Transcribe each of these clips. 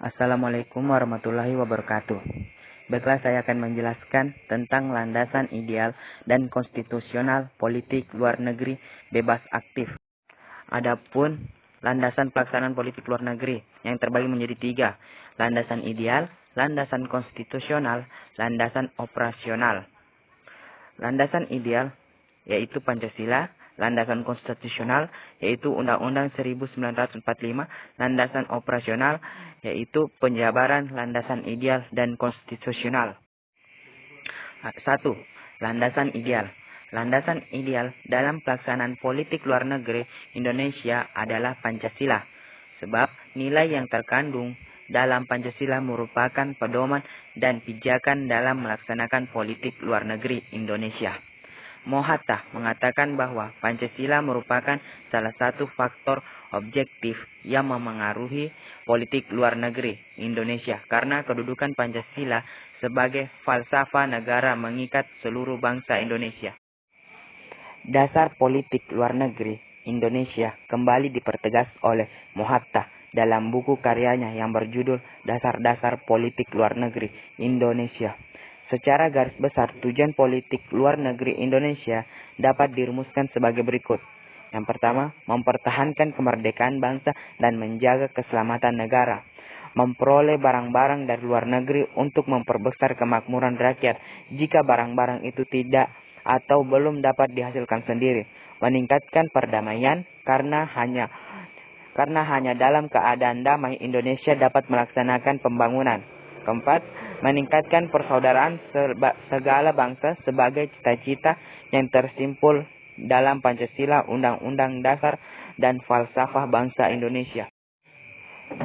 Assalamualaikum warahmatullahi wabarakatuh. Baiklah, saya akan menjelaskan tentang landasan ideal dan konstitusional politik luar negeri bebas aktif. Adapun landasan pelaksanaan politik luar negeri yang terbagi menjadi tiga: landasan ideal, landasan konstitusional, landasan operasional. Landasan ideal yaitu Pancasila, landasan konstitusional yaitu Undang-Undang 1945, landasan operasional yaitu penjabaran landasan ideal dan konstitusional. 1. Landasan ideal. Landasan ideal dalam pelaksanaan politik luar negeri Indonesia adalah Pancasila, sebab nilai yang terkandung dalam Pancasila merupakan pedoman dan pijakan dalam melaksanakan politik luar negeri Indonesia. Mohatta mengatakan bahwa Pancasila merupakan salah satu faktor objektif yang memengaruhi politik luar negeri Indonesia karena kedudukan Pancasila sebagai falsafah negara mengikat seluruh bangsa Indonesia. Dasar politik luar negeri Indonesia kembali dipertegas oleh Mohatta dalam buku karyanya yang berjudul Dasar-Dasar Politik Luar Negeri Indonesia. Secara garis besar, tujuan politik luar negeri Indonesia dapat dirumuskan sebagai berikut. Yang pertama, mempertahankan kemerdekaan bangsa dan menjaga keselamatan negara. Memperoleh barang-barang dari luar negeri untuk memperbesar kemakmuran rakyat jika barang-barang itu tidak atau belum dapat dihasilkan sendiri. Meningkatkan perdamaian karena hanya dalam keadaan damai Indonesia dapat melaksanakan pembangunan. Keempat, meningkatkan persaudaraan segala bangsa sebagai cita-cita yang tersimpul dalam Pancasila, Undang-Undang Dasar, dan falsafah bangsa Indonesia.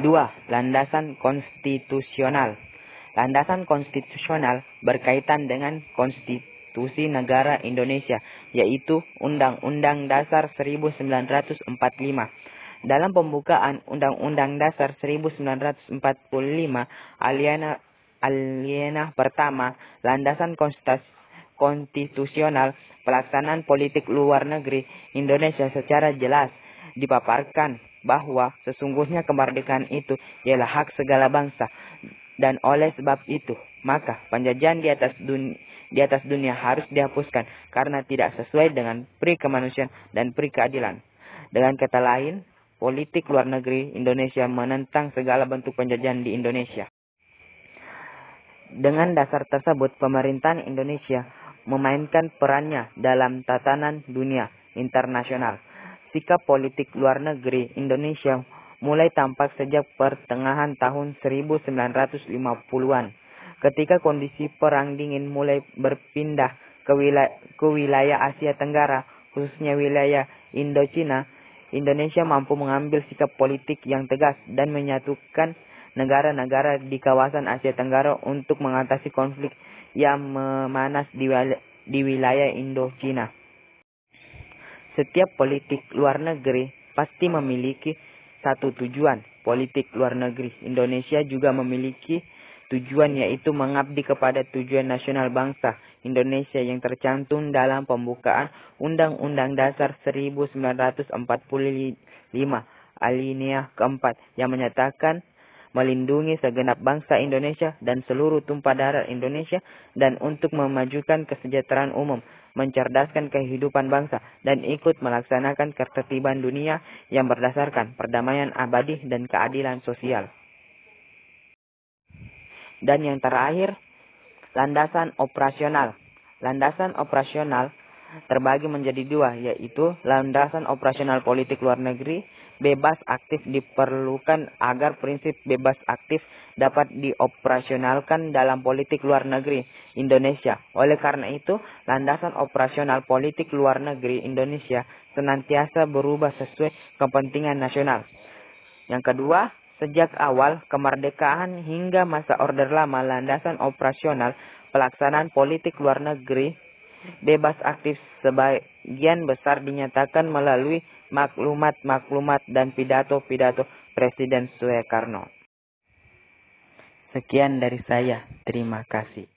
2. Landasan konstitusional. Landasan konstitusional berkaitan dengan konstitusi negara Indonesia, yaitu Undang-Undang Dasar 1945. Dalam pembukaan Undang-Undang Dasar 1945, alinea pertama, landasan konstitusional pelaksanaan politik luar negeri Indonesia secara jelas dipaparkan bahwa sesungguhnya kemerdekaan itu ialah hak segala bangsa, dan oleh sebab itu maka penjajahan di atas dunia harus dihapuskan karena tidak sesuai dengan pri kemanusiaan dan pri keadilan. Dengan kata lain, politik luar negeri Indonesia menentang segala bentuk penjajahan di Indonesia. Dengan dasar tersebut, pemerintahan Indonesia memainkan perannya dalam tatanan dunia internasional. Sikap politik luar negeri Indonesia mulai tampak sejak pertengahan tahun 1950-an, ketika kondisi perang dingin mulai berpindah ke wilayah Asia Tenggara, khususnya wilayah Indochina. Indonesia mampu mengambil sikap politik yang tegas dan menyatukan negara-negara di kawasan Asia Tenggara untuk mengatasi konflik yang memanas di wilayah Indochina. Setiap politik luar negeri pasti memiliki satu tujuan. Politik luar negeri Indonesia juga memiliki tujuan, yaitu mengabdi kepada tujuan nasional bangsa Indonesia yang tercantum dalam pembukaan Undang-Undang Dasar 1945 alinea keempat yang menyatakan melindungi segenap bangsa Indonesia dan seluruh tumpah darah Indonesia, dan untuk memajukan kesejahteraan umum, mencerdaskan kehidupan bangsa, dan ikut melaksanakan ketertiban dunia yang berdasarkan perdamaian abadi dan keadilan sosial. Dan yang terakhir, landasan operasional. Landasan operasional terbagi menjadi dua, yaitu landasan operasional politik luar negeri bebas aktif diperlukan agar prinsip bebas aktif dapat dioperasionalkan dalam politik luar negeri Indonesia. Oleh karena itu, landasan operasional politik luar negeri Indonesia senantiasa berubah sesuai kepentingan nasional. Yang kedua, sejak awal kemerdekaan hingga masa Orde Lama, landasan operasional pelaksanaan politik luar negeri bebas aktif sebagian besar dinyatakan melalui maklumat-maklumat dan pidato-pidato Presiden Soekarno. Sekian dari saya. Terima kasih.